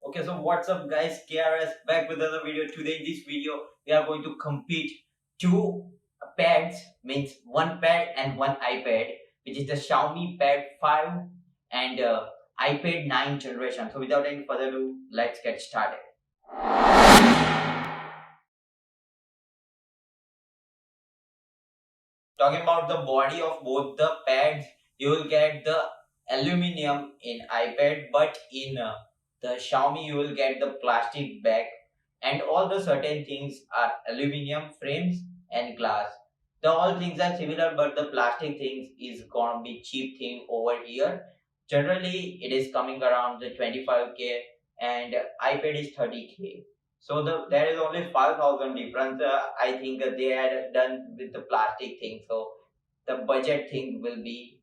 Okay, so what's up guys, KRS back with another video. Today in this video we are going to compete two pads, means one pad and one iPad, which is the Xiaomi Pad 5 and iPad 9 generation. So without any further ado, let's get started. Talking about the body of both the pads, you will get the aluminum in iPad, but in the Xiaomi you will get the plastic back, and all the certain things are aluminum frames and glass. The all things are similar, but the plastic things is gonna be cheap thing over here. Generally, it is coming around the 25k, and iPad is 30k. So there is only 5,000 difference. I think they had done with the plastic thing. So the budget thing will be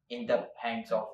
in the hands of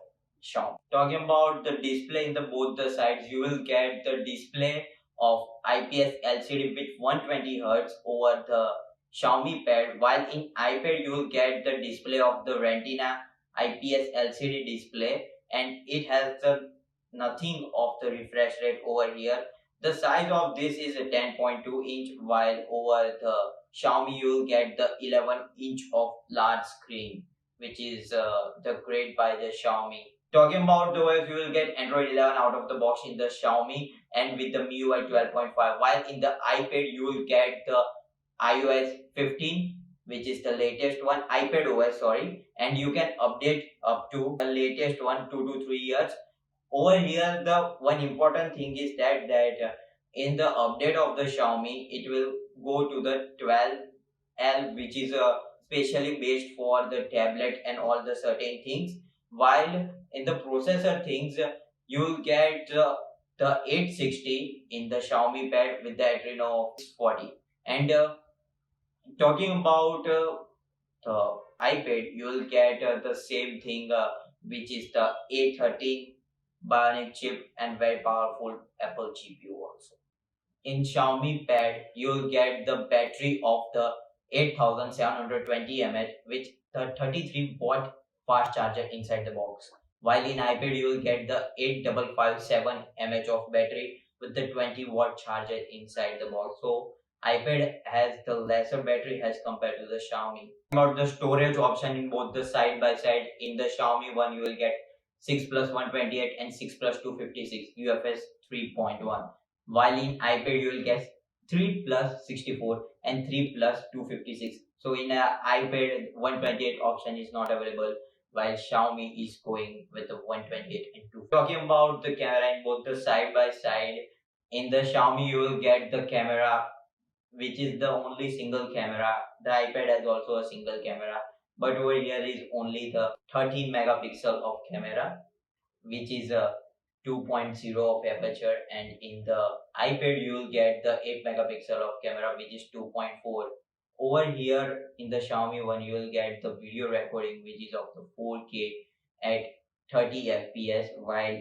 Xiaomi. Talking about the display in the both the sides, you will get the display of IPS LCD with 120 Hz over the Xiaomi Pad, while in iPad you will get the display of the Retina IPS LCD display, and it has the nothing of the refresh rate over here. The size of this is a 10.2 inch, while over the Xiaomi you will get the 11-inch of large screen, which is the great by the Xiaomi. Talking about the OS, you will get Android 11 out of the box in the Xiaomi and with the MIUI 12.5, while in the iPad you will get the iOS 15, which is the latest one, iPad OS, sorry, and you can update up to the latest one 2 to 3 years. Over here, the one important thing is that in the update of the Xiaomi, it will go to the 12L, which is specially based for the tablet and all the certain things. While in the processor things, you will get the 860 in the Xiaomi Pad with the Adreno 640. And talking about the iPad, you will get the same thing, which is the A13 Bionic chip and very powerful Apple GPU also. In Xiaomi Pad, you'll get the battery of the 8720 mAh with the 33-watt fast charger inside the box. While in iPad, you will get the 8557 mAh of battery with the 20-watt charger inside the box. So iPad has the lesser battery as compared to the Xiaomi. About the storage option in both the side by side, in the Xiaomi one, you will get 6 plus 128 and 6 plus 256 UFS 3.1, while in iPad you will get 3 plus 64 and 3 plus 256. So in a iPad 128 option is not available, while Xiaomi is going with the 128 and 2. Talking about the camera in both the side by side, in the Xiaomi you will get the camera which is the only single camera. The iPad has also a single camera, but over here is only the 13 megapixel of camera, which is a 2.0 of aperture, and in the iPad you will get the 8 megapixel of camera, which is 2.4. Over here in the Xiaomi one you will get the video recording, which is of the 4K at 30 fps, while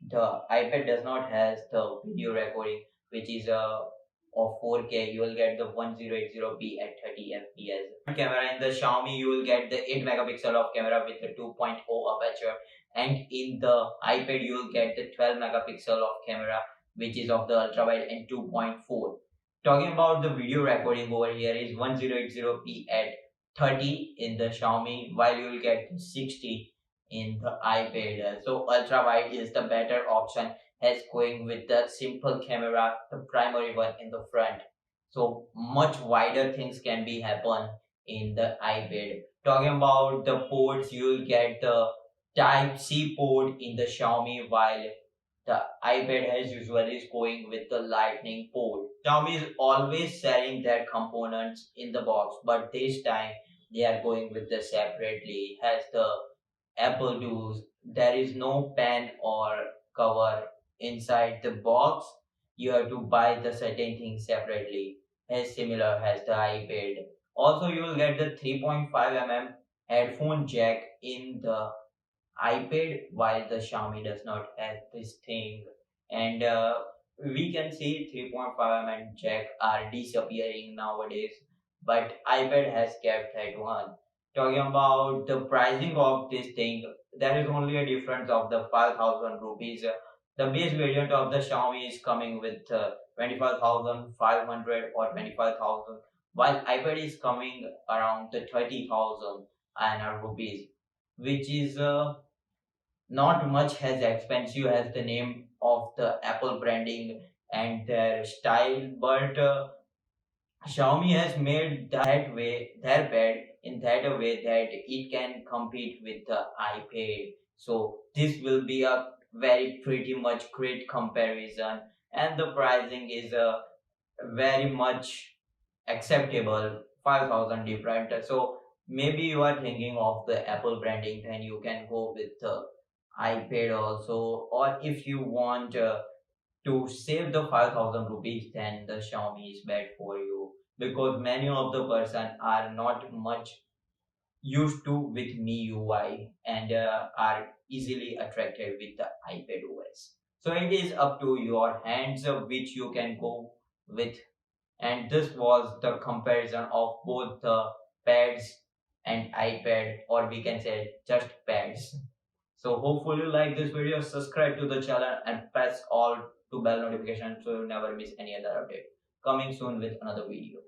the iPad does not has the video recording, which is of 4K. You will get the 1080p at 30 fps. Camera in the Xiaomi you will get the 8 megapixel of camera with the 2.0 aperture, and in the iPad you will get the 12 megapixel of camera, which is of the ultra wide and 2.4. Talking about the video recording, over here is 1080p at 30 in the Xiaomi, while you will get 60 in the iPad. So ultra wide is the better option as going with the simple camera, the primary one in the front. So much wider things can be happen in the iPad. Talking about the ports, you will get the Type C port in the Xiaomi, while the iPad has usually is going with the Lightning port. Xiaomi is always selling their components in the box, but this time they are going with the separately. As the Apple does, there is no pen or cover inside the box. You have to buy the certain things separately, as similar as the iPad. Also, you will get the 3.5 mm headphone jack in the iPad, while the Xiaomi does not have this thing. And we can see 3.5 mm jack are disappearing nowadays, but iPad has kept that one. Talking about the pricing of this thing, there is only a difference of the 5,000 rupees. The The base variant of the Xiaomi is coming with 25,500 or 25,000, while iPad is coming around the 30,000 INR rupees, which is not much as expensive as the name of the Apple branding and their style, but Xiaomi has made that way their bed in that a way that it can compete with the iPad. So this will be a very pretty much great comparison, and the pricing is very much acceptable. 5,000 different. So maybe you are thinking of the Apple branding, then you can go with the iPad also, or if you want. To save the 5,000 rupees, then the Xiaomi is bad for you, because many of the person are not much used to with me UI and are easily attracted with the iPad OS. So it is up to your hands which you can go with. And this was the comparison of both the pads and iPad, or we can say just pads. So hopefully you like this video, subscribe to the channel and press all to bell notification so you never miss any other update. Coming soon with another video.